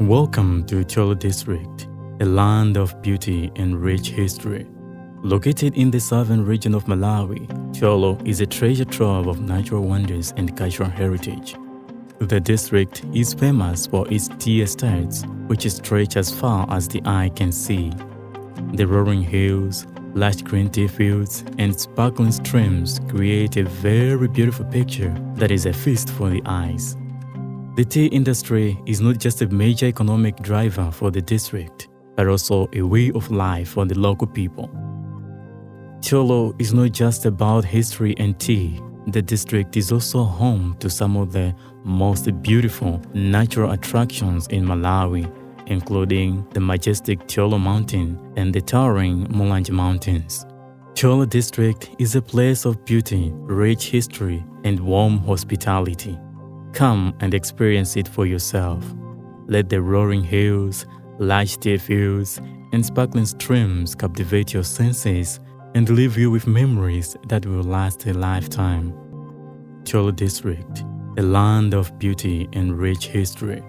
Welcome to Thyolo District, a land of beauty and rich history. Located in the southern region of Malawi, Thyolo is a treasure trove of natural wonders and cultural heritage. The district is famous for its tea estates, which stretch as far as the eye can see. The rolling hills, lush green tea fields, and sparkling streams create a very beautiful picture that is a feast for the eyes. The tea industry is not just a major economic driver for the district, but also a way of life for the local people. Thyolo is not just about history and tea. The district is also home to some of the most beautiful natural attractions in Malawi, including the majestic Thyolo Mountain and the towering Mulanje Mountains. Thyolo District is a place of beauty, rich history, and warm hospitality. Come and experience it for yourself. Let the roaring hills, lush tea fields, and sparkling streams captivate your senses and leave you with memories that will last a lifetime. Thyolo District, a land of beauty and rich history.